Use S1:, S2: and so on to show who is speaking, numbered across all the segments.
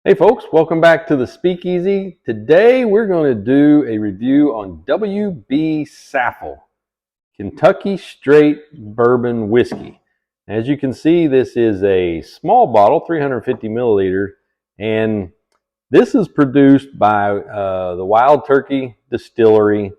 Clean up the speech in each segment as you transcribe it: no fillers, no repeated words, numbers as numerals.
S1: Hey folks, welcome back to the Speakeasy. Today we're going to do a review on WB Saffell, Kentucky Straight Bourbon Whiskey. As you can see, this is a small bottle, 350 milliliter, and this is produced by the Wild Turkey Distillery.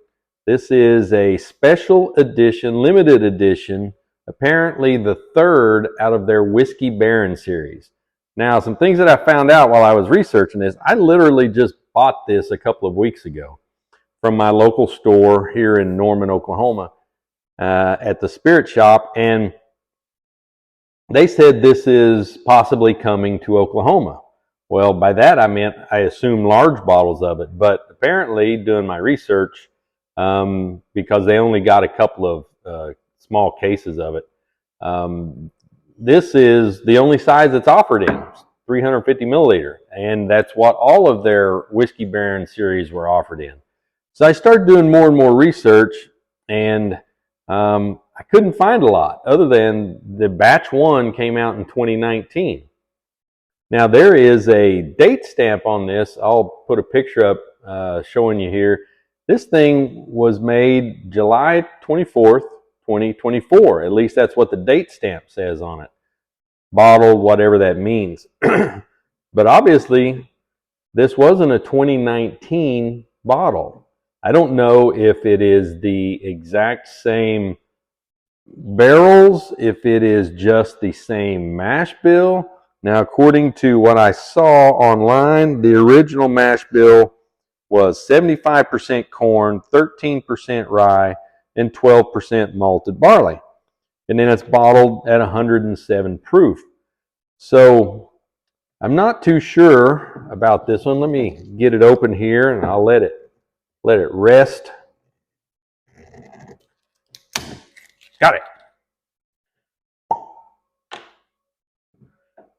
S1: This is a special edition, limited edition, apparently the third out of their Whiskey Baron series. Now, some things that I found out while I was researching this, I literally just bought this a couple of weeks ago from my local store here in Norman, Oklahoma, at the Spirit Shop, and they said this is possibly coming to Oklahoma. Well, by that I meant I assume large bottles of it, but apparently doing my research, because they only got a couple of small cases of it, this is the only size that's offered in, 350 milliliter, and that's what all of their Whiskey Baron series were offered in. So I started doing more and more research, and I couldn't find a lot other than the batch one came out in 2019. Now there is a date stamp on this. I'll put a picture up showing you here. This thing was made July 24th, 2024. At least that's what the date stamp says on it. Bottled, whatever that means. But obviously, this wasn't a 2019 bottle. I don't know if it is the exact same barrels, if it is just the same mash bill. Now, according to what I saw online, the original mash bill was 75% corn, 13% rye, and 12% malted barley. And then it's bottled at 107 proof. So I'm not too sure about this one. Let me get it open here and I'll let it rest. Got it.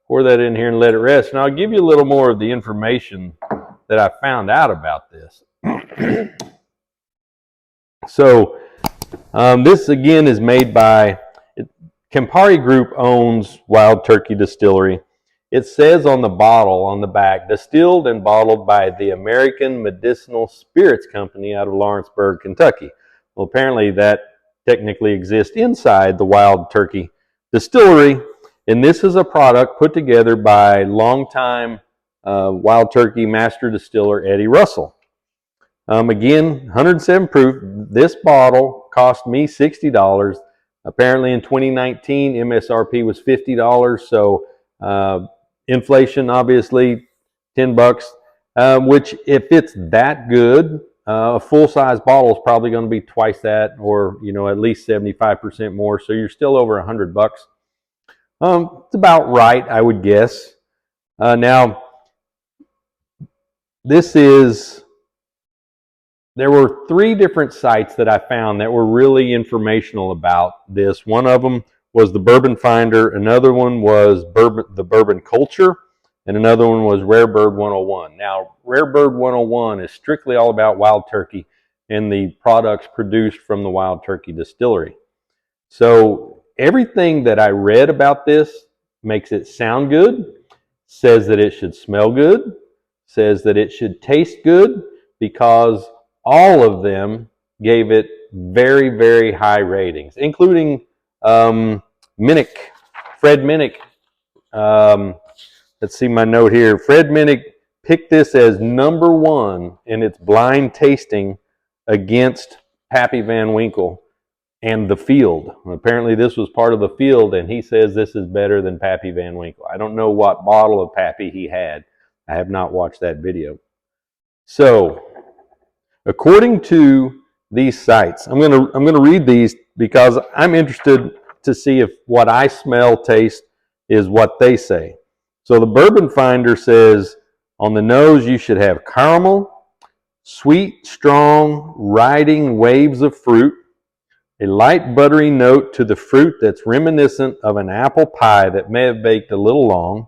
S1: Pour that in here and let it rest. And I'll give you a little more of the information that I found out about this. So this again is made by Campari Group owns Wild Turkey Distillery. It says on the bottle, on the back, distilled and bottled by the American Medicinal Spirits Company out of Lawrenceburg, Kentucky. Well, apparently that technically exists inside the Wild Turkey Distillery, and this is a product put together by longtime Wild Turkey master distiller Eddie Russell. Again, 107 proof. This bottle cost me $60. Apparently in 2019, MSRP was $50, so inflation, obviously, $10, which if it's that good, a full-size bottle is probably going to be twice that, or at least 75% more, so you're still over $100. It's about right, I would guess. Now, there were 3 different sites that I found that were really informational about this. One of them was the Bourbon Finder, another one was the Bourbon Culture, and another one was Rare Bird 101. Now, Rare Bird 101 is strictly all about Wild Turkey and the products produced from the Wild Turkey Distillery. So everything that I read about this makes it sound good, says that it should smell good, says that it should taste good, because all of them gave it very, very high ratings, including Minnick, Fred Minnick. Let's see my note here. Fred Minnick picked this as #1 in its blind tasting against Pappy Van Winkle and The Field. Apparently this was part of The Field, and he says this is better than Pappy Van Winkle. I don't know what bottle of Pappy he had. I have not watched that video. So, according to these sites, I'm gonna read these because I'm interested to see if what I smell, taste is what they say. So the Bourbon Finder says on the nose you should have caramel, sweet, strong, riding waves of fruit, a light buttery note to the fruit that's reminiscent of an apple pie that may have baked a little long.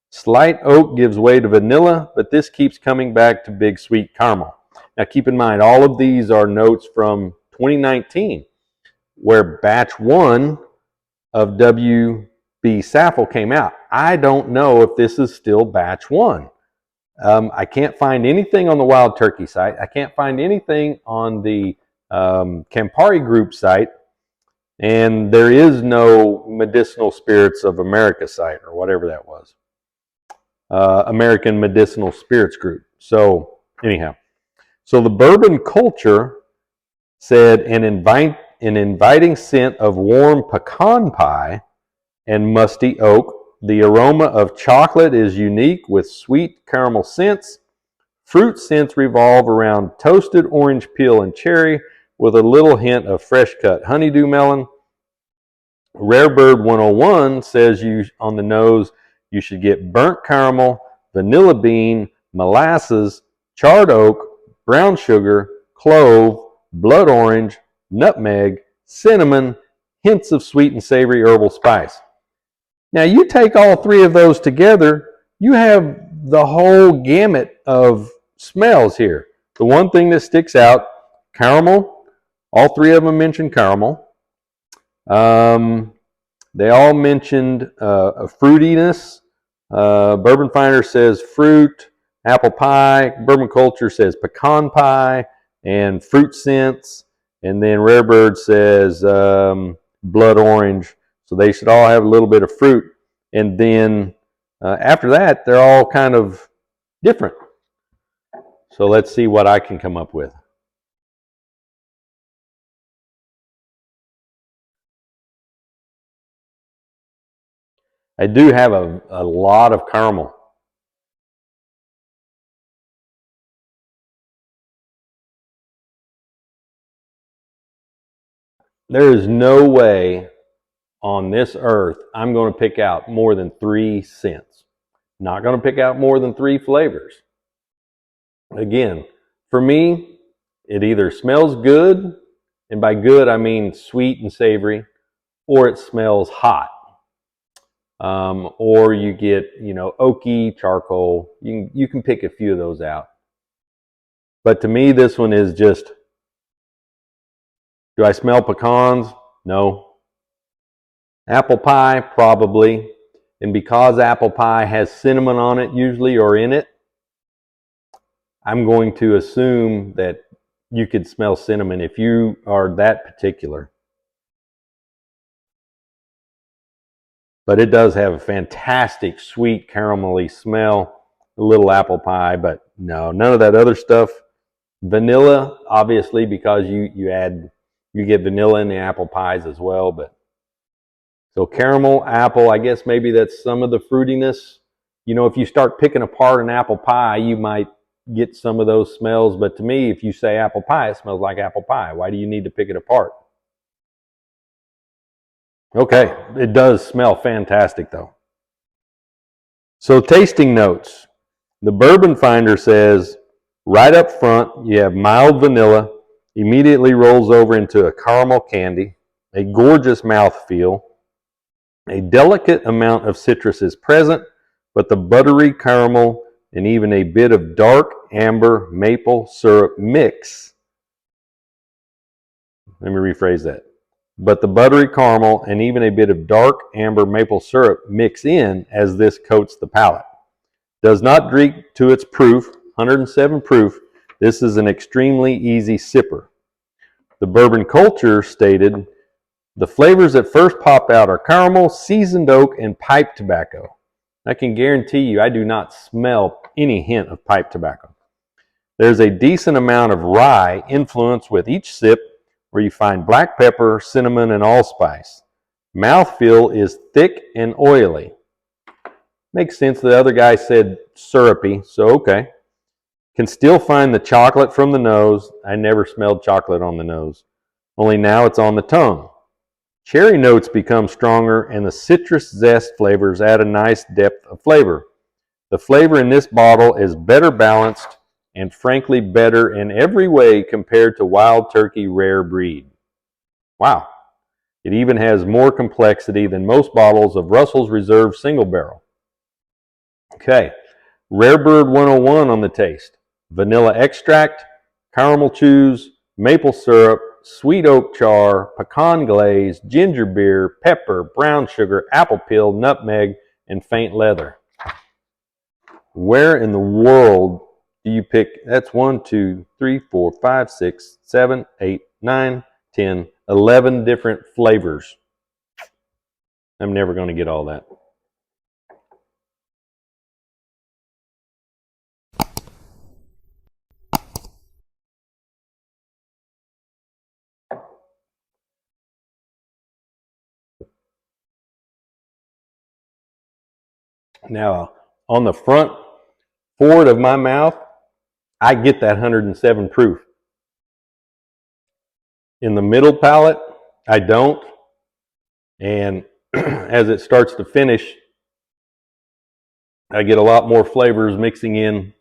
S1: Slight oak gives way to vanilla, but this keeps coming back to big sweet caramel. Now keep in mind, all of these are notes from 2019, where batch 1 of WB Saffell came out. I don't know if this is still batch 1. I can't find anything on the Wild Turkey site. I can't find anything on the Campari Group site. And there is no Medicinal Spirits of America site, or whatever that was. American Medicinal Spirits Group. So anyhow, so the bourbon culture said an inviting scent of warm pecan pie and musty oak. The aroma of chocolate is unique with sweet caramel scents. Fruit scents revolve around toasted orange peel and cherry with a little hint of fresh cut honeydew melon. Rare Bird 101 says you on the nose you should get burnt caramel, vanilla bean, molasses, charred oak, brown sugar, clove, blood orange, nutmeg, cinnamon, hints of sweet and savory herbal spice. Now you take all three of those together, you have the whole gamut of smells here. The one thing that sticks out, caramel, all three of them mention caramel. They all mentioned a fruitiness. Bourbon Finder says fruit, apple pie. Bourbon Culture says pecan pie and fruit scents. And then Rare Bird says blood orange. So they should all have a little bit of fruit. And then after that, they're all kind of different. So let's see what I can come up with. I do have a lot of caramel. There is no way on this earth I'm going to pick out more than 3 scents. Not going to pick out more than 3 flavors. Again, for me, it either smells good, and by good I mean sweet and savory, or it smells hot. Or you get, oaky, charcoal. You can pick a few of those out. But to me, this one is just, do I smell pecans? No. Apple pie? Probably. And because apple pie has cinnamon on it usually, or in it, I'm going to assume that you could smell cinnamon if you are that particular. But it does have a fantastic sweet caramelly smell, a little apple pie, but no, none of that other stuff. Vanilla, obviously, because you get vanilla in the apple pies as well. But so caramel, apple, I guess maybe that's some of the fruitiness. If you start picking apart an apple pie, you might get some of those smells. But to me, if you say apple pie, it smells like apple pie. Why do you need to pick it apart? Okay, it does smell fantastic though. So tasting notes. The Bourbon Finder says, right up front, you have mild vanilla, immediately rolls over into a caramel candy, a gorgeous mouthfeel, a delicate amount of citrus is present, but the buttery caramel and even a bit of dark amber maple syrup mix. Let me rephrase that. But the buttery caramel and even a bit of dark amber maple syrup mix in as this coats the palate. Does not drink to its proof, 107 proof. This is an extremely easy sipper. The Bourbon Culture stated, the flavors that first pop out are caramel, seasoned oak, and pipe tobacco. I can guarantee you I do not smell any hint of pipe tobacco. There's a decent amount of rye influence with each sip, where you find black pepper, cinnamon, and allspice. Mouthfeel is thick and oily. Makes sense. The other guy said syrupy, so okay. Can still find the chocolate from the nose. I never smelled chocolate on the nose. Only now it's on the tongue. Cherry notes become stronger, and the citrus zest flavors add a nice depth of flavor. The flavor in this bottle is better balanced and frankly better in every way compared to Wild Turkey Rare Breed. Wow. It even has more complexity than most bottles of Russell's Reserve Single Barrel. Okay, Rare Bird 101 on the taste. Vanilla extract, caramel chews, maple syrup, sweet oak char, pecan glaze, ginger beer, pepper, brown sugar, apple peel, nutmeg, and faint leather. Where in the world do you pick? That's 1, 2, 3, 4, 5, 6, 7, 8, 9, 10, 11 different flavors. I'm never going to get all that. Now, on the front forward of my mouth, I get that 107 proof. In the middle palate, I don't. And as it starts to finish, I get a lot more flavors mixing in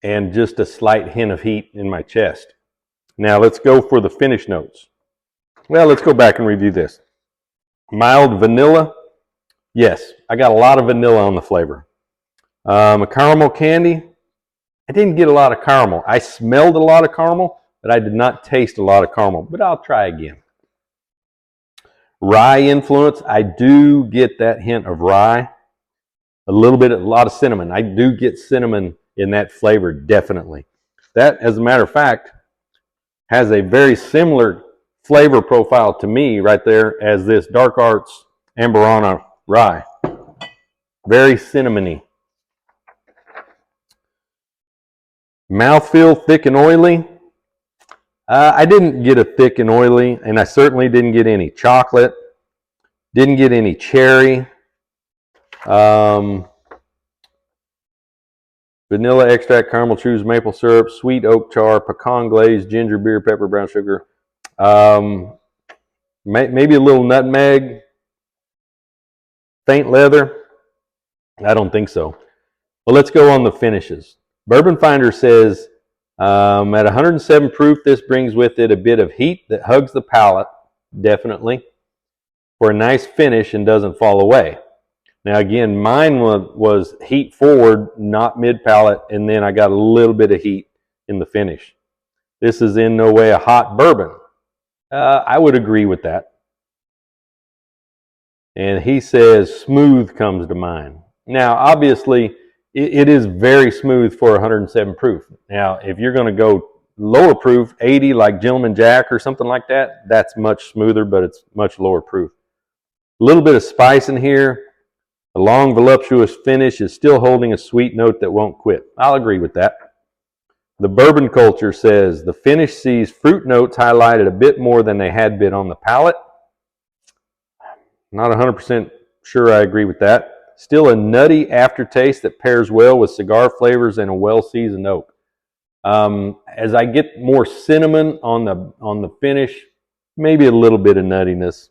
S1: and just a slight hint of heat in my chest. Now let's go for the finish notes. Well, let's go back and review this. Mild vanilla. Yes, I got a lot of vanilla on the flavor. A caramel candy. I didn't get a lot of caramel. I smelled a lot of caramel, but I did not taste a lot of caramel. But I'll try again. Rye influence. I do get that hint of rye. A lot of cinnamon. I do get cinnamon in that flavor, definitely. That, as a matter of fact, has a very similar flavor profile to me right there as this Dark Arts Amberana rye. Very cinnamony. Mouthfeel, thick and oily. I didn't get a thick and oily, and I certainly didn't get any chocolate. Didn't get any cherry. Vanilla extract, caramel chews, maple syrup, sweet oak char, pecan glaze, ginger beer, pepper, brown sugar. Maybe a little nutmeg. Faint leather. I don't think so. Well, let's go on the finishes. Bourbon Finder says at 107 proof, this brings with it a bit of heat that hugs the palate, definitely, for a nice finish and doesn't fall away. Now again, mine was heat forward, not mid palate, and then I got a little bit of heat in the finish. This is in no way a hot bourbon. I would agree with that. And he says smooth comes to mind. Now, obviously, it is very smooth for 107 proof. Now, if you're going to go lower proof, 80 like Gentleman Jack or something like that, that's much smoother, but it's much lower proof. A little bit of spice in here. The long, voluptuous finish is still holding a sweet note that won't quit. I'll agree with that. The Bourbon Culture says the finish sees fruit notes highlighted a bit more than they had been on the palate. Not 100% sure I agree with that. Still a nutty aftertaste that pairs well with cigar flavors and a well-seasoned oak. As I get more cinnamon on the finish, maybe a little bit of nuttiness.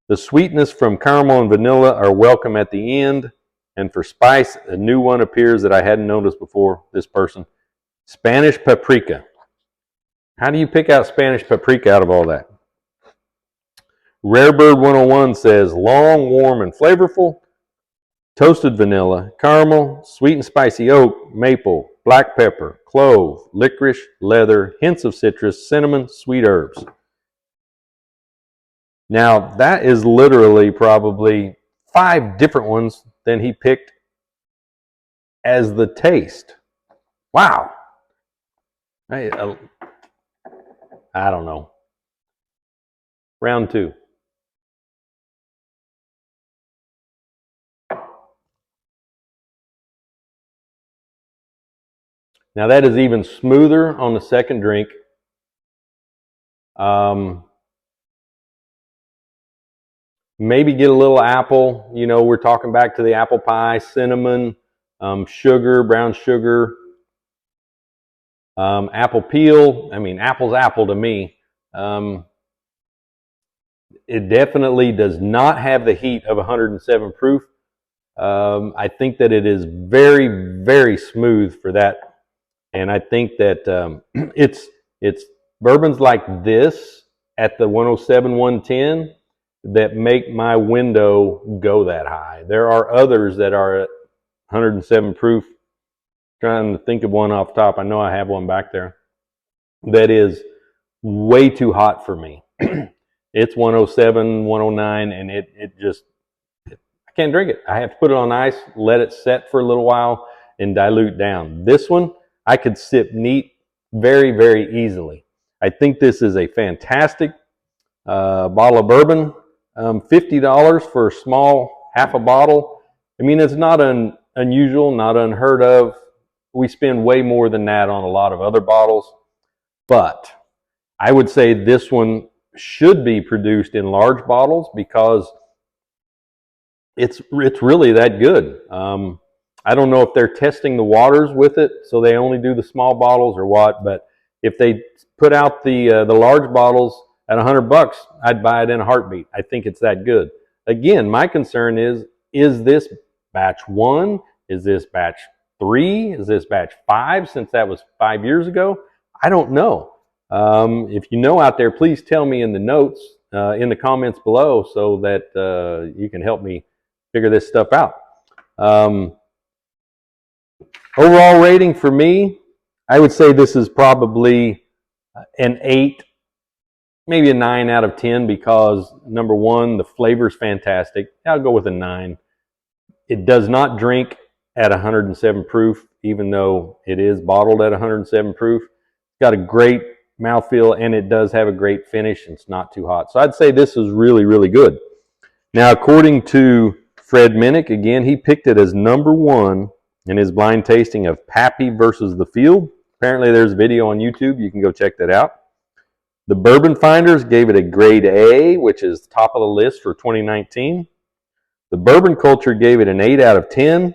S1: The sweetness from caramel and vanilla are welcome at the end. And for spice, a new one appears that I hadn't noticed before, this person. Spanish paprika. How do you pick out Spanish paprika out of all that? Rarebird 101 says long, warm, and flavorful. Toasted vanilla, caramel, sweet and spicy oak, maple, black pepper, clove, licorice, leather, hints of citrus, cinnamon, sweet herbs. Now, that is literally probably 5 different ones than he picked as the taste. Wow. I don't know. Round 2. Now, that is even smoother on the second drink. Maybe get a little apple. You know, we're talking back to the apple pie, cinnamon, sugar, brown sugar, apple peel. I mean, apple's apple to me. It definitely does not have the heat of 107 proof. I think that it is very, very smooth for that. And I think that it's bourbons like this at the 107, 110 that make my window go that high. There are others that are at 107 proof. Trying to think of one off the top. I know I have one back there that is way too hot for me. It's 107, 109, and I can't drink it. I have to put it on ice, let it set for a little while, and dilute down. This one, I could sip neat very, very easily. I think this is a fantastic bottle of bourbon. $50 for a small half a bottle. I mean, it's not unusual, not unheard of. We spend way more than that on a lot of other bottles, but I would say this one should be produced in large bottles because it's really that good. I don't know if they're testing the waters with it, so they only do the small bottles or what, but if they put out the large bottles at $100, I'd buy it in a heartbeat. I think it's that good. Again, my concern is this batch 1? Is this batch 3? Is this batch 5, since that was 5 years ago? I don't know. If you know out there, please tell me in the notes, in the comments below, so that you can help me figure this stuff out. Overall rating for me, I would say this is probably an 8, maybe a 9 out of 10, because number one, the flavor's fantastic. I'll go with a 9. It does not drink at 107 proof, even though it is bottled at 107 proof. It's got a great mouthfeel, and it does have a great finish, and it's not too hot. So I'd say this is really, really good. Now, according to Fred Minnick, again, he picked it as number 1 in his blind tasting of Pappy versus the Field. Apparently there's a video on YouTube. You can go check that out. The Bourbon Finders gave it a grade A, which is top of the list for 2019. The Bourbon Culture gave it an 8 out of 10.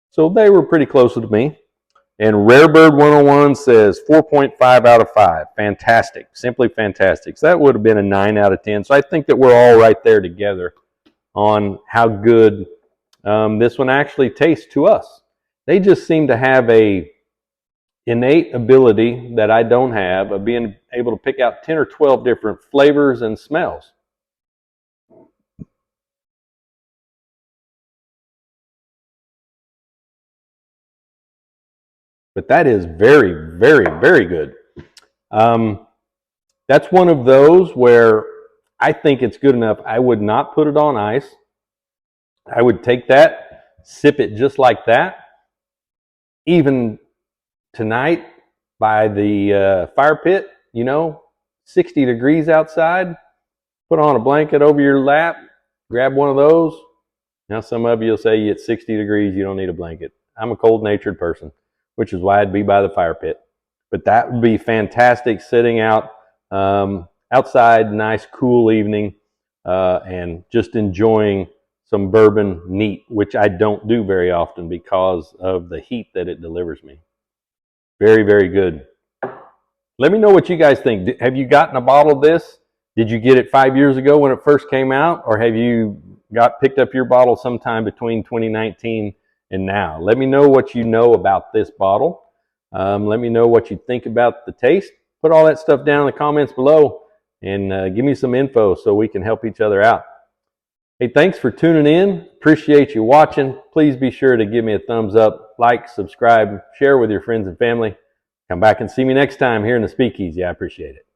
S1: So they were pretty close to me. And Rare Bird 101 says 4.5 out of 5. Fantastic. Simply fantastic. So that would have been a 9 out of 10. So I think that we're all right there together on how good this one actually tastes to us. They just seem to have a innate ability that I don't have of being able to pick out 10 or 12 different flavors and smells. But that is very, very, very good. That's one of those where I think it's good enough. I would not put it on ice. I would take that, sip it just like that. Even tonight by the fire pit, 60 degrees outside, put on a blanket over your lap, grab one of those. Now some of you will say it's 60 degrees, you don't need a blanket. I'm a cold-natured person, which is why I'd be by the fire pit. But that would be fantastic sitting out outside, nice cool evening, and just enjoying some bourbon neat, which I don't do very often because of the heat that it delivers me. Very, very good. Let me know what you guys think. Have you gotten a bottle of this? Did you get it 5 years ago when it first came out? Or have you picked up your bottle sometime between 2019 and now? Let me know what you know about this bottle. Let me know what you think about the taste. Put all that stuff down in the comments below and give me some info so we can help each other out. Hey, thanks for tuning in. Appreciate you watching. Please be sure to give me a thumbs up, like, subscribe, share with your friends and family. Come back and see me next time here in the Speakeasy. I appreciate it.